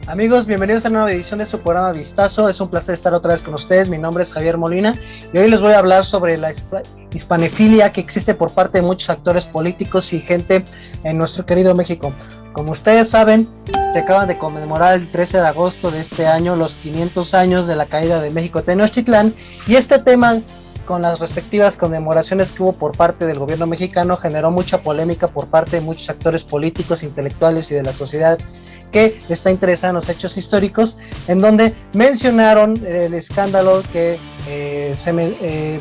Amigos, bienvenidos a una nueva edición de su programa Vistazo. Es un placer estar otra vez con ustedes. Mi nombre es Javier Molina y hoy les voy a hablar sobre la hispanefilia que existe por parte de muchos actores políticos y gente en nuestro querido México. Como ustedes saben, se acaban de conmemorar el 13 de agosto de este año los 500 años de la caída de México Tenochtitlán, y este tema, con las respectivas conmemoraciones que hubo por parte del gobierno mexicano, generó mucha polémica por parte de muchos actores políticos, intelectuales y de la sociedad que está interesada en los hechos históricos, en donde mencionaron el escándalo que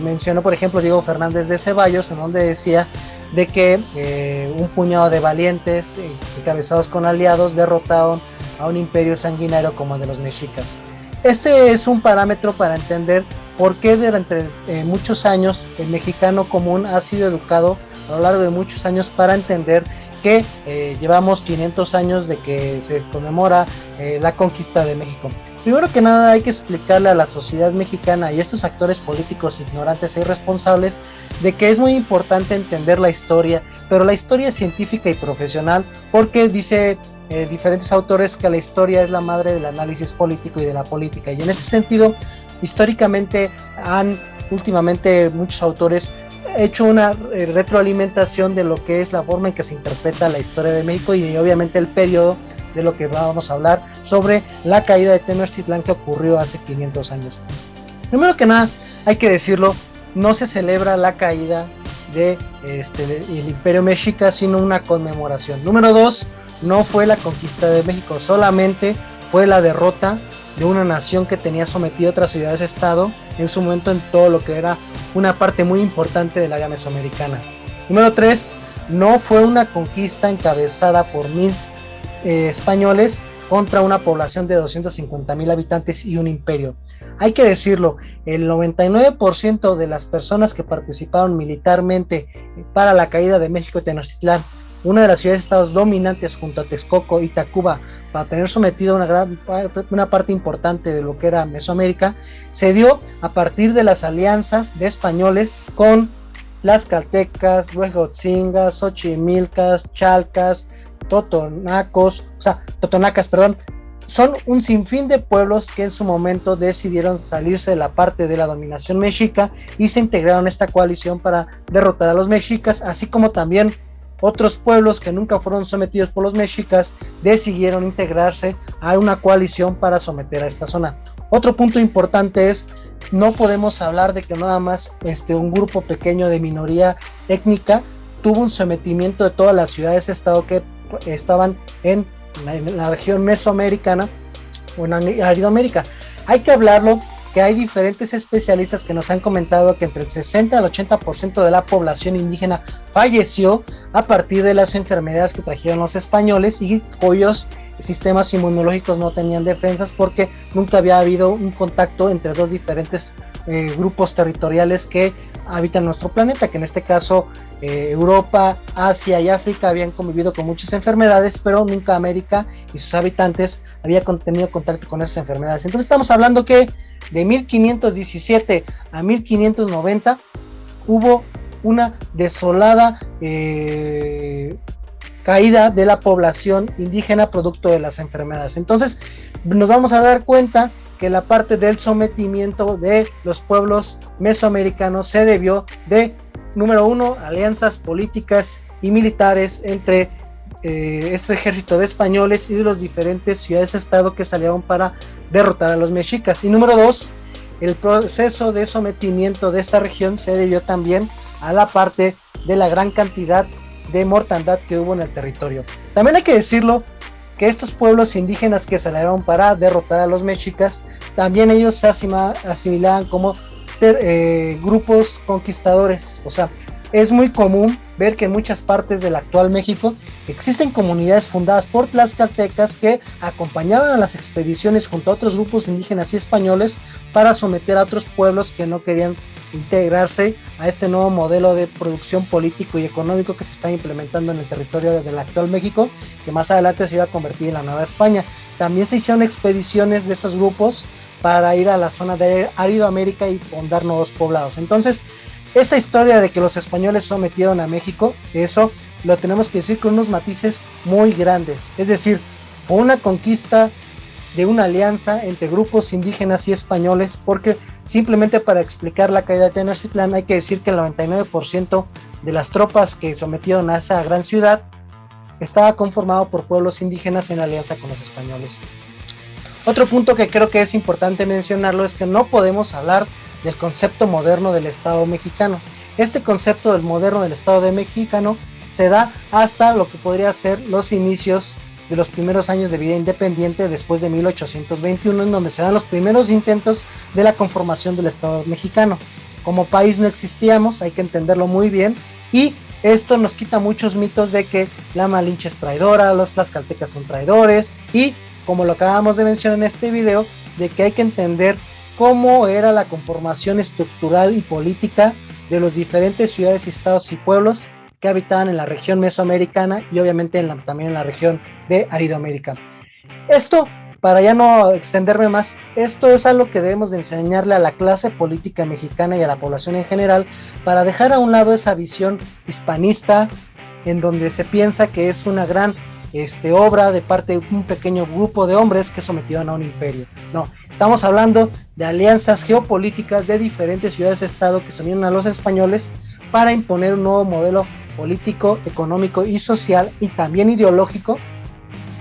mencionó, por ejemplo, Diego Fernández de Ceballos, en donde decía de que un puñado de valientes encabezados con aliados derrotaron a un imperio sanguinario como el de los mexicas. Este es un parámetro para entender por qué durante muchos años el mexicano común ha sido educado a lo largo de muchos años para entender que llevamos 500 años de que se conmemora la conquista de México. Primero que nada, hay que explicarle a la sociedad mexicana y a estos actores políticos ignorantes e irresponsables de que es muy importante entender la historia, pero la historia científica y profesional, porque dice diferentes autores que la historia es la madre del análisis político y de la política, y en ese sentido, históricamente últimamente muchos autores hecho una retroalimentación de lo que es la forma en que se interpreta la historia de México y obviamente el periodo de lo que vamos a hablar sobre la caída de Tenochtitlán que ocurrió hace 500 años. Primero que nada, hay que decirlo, no se celebra la caída del Imperio Mexica, sino una conmemoración. Número 2, no fue la conquista de México, solamente fue la derrota de una nación que tenía sometido a otras ciudades-estado en su momento en todo lo que era una parte muy importante del área mesoamericana. Número 3, no fue una conquista encabezada por 1000 españoles contra una población de 250,000 habitantes y un imperio. Hay que decirlo, el 99% de las personas que participaron militarmente para la caída de México y Tenochtitlán, una de las ciudades-estados dominantes junto a Texcoco y Tacuba, para tener sometido una parte importante de lo que era Mesoamérica, se dio a partir de las alianzas de españoles con las caltecas, huejotzingas, xochimilcas, chalcas, totonacas, son un sinfín de pueblos que en su momento decidieron salirse de la parte de la dominación mexica y se integraron a esta coalición para derrotar a los mexicas, así como también otros pueblos que nunca fueron sometidos por los mexicas decidieron integrarse a una coalición para someter a esta zona. Otro punto importante es, no podemos hablar de que nada más un grupo pequeño de minoría étnica tuvo un sometimiento de todas las ciudades-estado que estaban en la región mesoamericana o en Aridoamérica. Hay que hablarlo, que hay diferentes especialistas que nos han comentado que entre el 60 al 80% de la población indígena falleció a partir de las enfermedades que trajeron los españoles y cuyos sistemas inmunológicos no tenían defensas porque nunca había habido un contacto entre dos diferentes grupos territoriales que habitan nuestro planeta, que en este caso Europa, Asia y África habían convivido con muchas enfermedades, pero nunca América y sus habitantes habían tenido contacto con esas enfermedades. Entonces estamos hablando que de 1517 a 1590 hubo una desolada caída de la población indígena producto de las enfermedades. Entonces nos vamos a dar cuenta que la parte del sometimiento de los pueblos mesoamericanos se debió de, número uno, alianzas políticas y militares entre este ejército de españoles y de los diferentes ciudades-estado que salieron para derrotar a los mexicas. Y número dos, el proceso de sometimiento de esta región se debió también a la parte de la gran cantidad de mortandad que hubo en el territorio. También hay que decirlo que estos pueblos indígenas que salieron para derrotar a los mexicas, también ellos se asimilaban como grupos conquistadores. O sea, es muy común ver que en muchas partes del actual México existen comunidades fundadas por tlaxcaltecas que acompañaban a las expediciones junto a otros grupos indígenas y españoles para someter a otros pueblos que no querían integrarse a este nuevo modelo de producción político y económico que se está implementando en el territorio del actual México, que más adelante se iba a convertir en la Nueva España. También se hicieron expediciones de estos grupos para ir a la zona de Aridoamérica y fundar nuevos poblados. Entonces, esa historia de que los españoles sometieron a México, eso lo tenemos que decir con unos matices muy grandes. Es decir, fue una conquista de una alianza entre grupos indígenas y españoles, porque simplemente para explicar la caída de Tenochtitlán hay que decir que el 99% de las tropas que sometieron a esa gran ciudad estaba conformado por pueblos indígenas en alianza con los españoles. Otro punto que creo que es importante mencionarlo es que no podemos hablar del concepto moderno del Estado mexicano. Este concepto del moderno del Estado mexicano se da hasta lo que podría ser los inicios de los primeros años de vida independiente después de 1821, en donde se dan los primeros intentos de la conformación del Estado mexicano. Como país no existíamos, hay que entenderlo muy bien, y esto nos quita muchos mitos de que la Malinche es traidora, los tlaxcaltecas son traidores, y como lo acabamos de mencionar en este video, de que hay que entender cómo era la conformación estructural y política de los diferentes ciudades, estados y pueblos que habitaban en la región mesoamericana y obviamente también en la región de Aridoamérica. Esto, para ya no extenderme más, esto es algo que debemos de enseñarle a la clase política mexicana y a la población en general, para dejar a un lado esa visión hispanista en donde se piensa que es una gran obra de parte de un pequeño grupo de hombres que sometieron a un imperio. No, estamos hablando de alianzas geopolíticas de diferentes ciudades-estado que se unieron a los españoles para imponer un nuevo modelo político, económico y social, y también ideológico,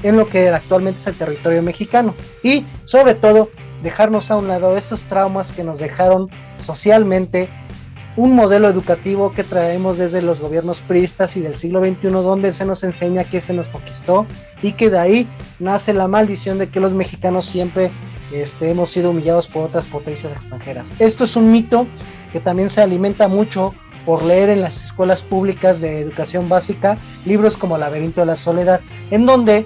en lo que actualmente es el territorio mexicano, y sobre todo dejarnos a un lado esos traumas que nos dejaron socialmente un modelo educativo que traemos desde los gobiernos priistas y del siglo XXI, donde se nos enseña que se nos conquistó, y que de ahí nace la maldición de que los mexicanos siempre hemos sido humillados por otras potencias extranjeras. Esto es un mito que también se alimenta mucho por leer en las escuelas públicas de educación básica libros como Laberinto de la Soledad, en donde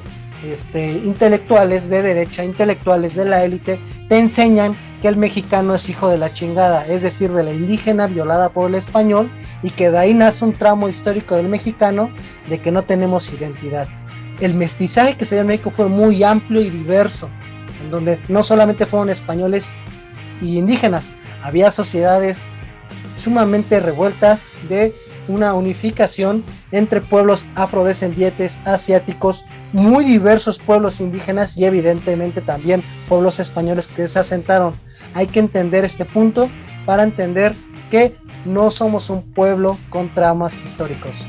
intelectuales de derecha, intelectuales de la élite, te enseñan que el mexicano es hijo de la chingada, es decir, de la indígena violada por el español, y que de ahí nace un tramo histórico del mexicano de que no tenemos identidad. El mestizaje que se dio en México fue muy amplio y diverso, en donde no solamente fueron españoles y indígenas, había sociedades sumamente revueltas de una unificación entre pueblos afrodescendientes, asiáticos, muy diversos pueblos indígenas y evidentemente también pueblos españoles que se asentaron. Hay que entender este punto para entender que no somos un pueblo con traumas históricos.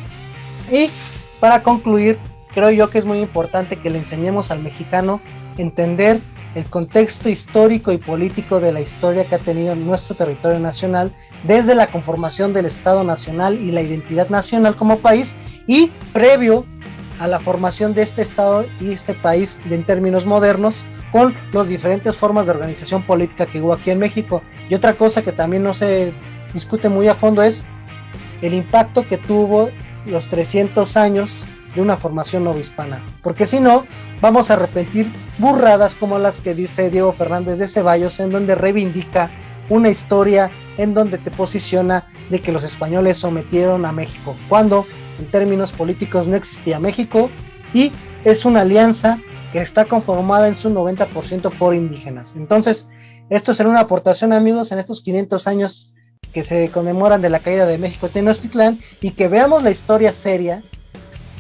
Y para concluir, creo yo que es muy importante que le enseñemos al mexicano entender el contexto histórico y político de la historia que ha tenido nuestro territorio nacional desde la conformación del Estado Nacional y la identidad nacional como país, y previo a la formación de este Estado y este país en términos modernos, con las diferentes formas de organización política que hubo aquí en México. Y otra cosa que también no se discute muy a fondo es el impacto que tuvo los 300 años de una formación novohispana, porque si no, vamos a repetir burradas como las que dice Diego Fernández de Ceballos, en donde reivindica una historia en donde te posiciona de que los españoles sometieron a México, cuando en términos políticos no existía México, y es una alianza que está conformada en su 90% por indígenas. Entonces, esto será una aportación, amigos, en estos 500 años que se conmemoran de la caída de México Tenochtitlán, y que veamos la historia seria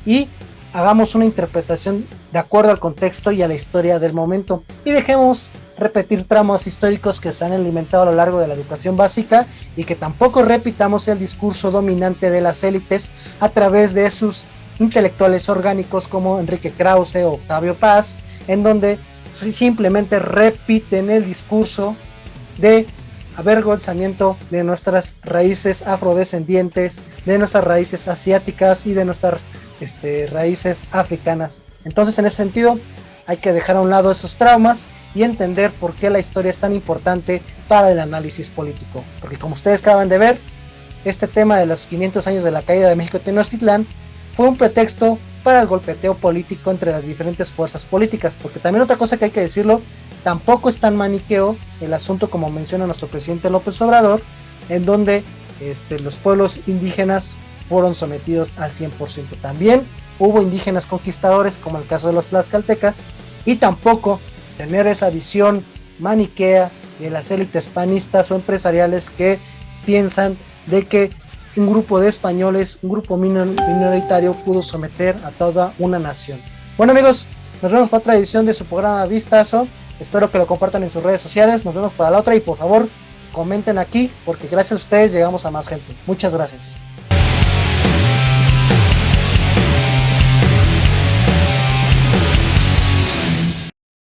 y hagamos una interpretación de acuerdo al contexto y a la historia del momento, y dejemos repetir tramos históricos que se han alimentado a lo largo de la educación básica, y que tampoco repitamos el discurso dominante de las élites a través de sus intelectuales orgánicos como Enrique Krause o Octavio Paz, en donde simplemente repiten el discurso de avergonzamiento de nuestras raíces afrodescendientes, de nuestras raíces asiáticas y de nuestras raíces africanas. Entonces, en ese sentido, hay que dejar a un lado esos traumas y entender por qué la historia es tan importante para el análisis político, porque como ustedes acaban de ver, este tema de los 500 años de la caída de México Tenochtitlán fue un pretexto para el golpeteo político entre las diferentes fuerzas políticas, porque también otra cosa que hay que decirlo, tampoco es tan maniqueo el asunto como menciona nuestro presidente López Obrador, en donde los pueblos indígenas fueron sometidos al 100%. También hubo indígenas conquistadores, como el caso de los tlaxcaltecas, y tampoco tener esa visión maniquea de las élites panistas o empresariales que piensan de que un grupo de españoles, un grupo minoritario pudo someter a toda una nación. Bueno, amigos, nos vemos para otra edición de su programa Vistazo. Espero que lo compartan en sus redes sociales. Nos vemos para la otra y por favor comenten aquí porque gracias a ustedes llegamos a más gente. Muchas gracias.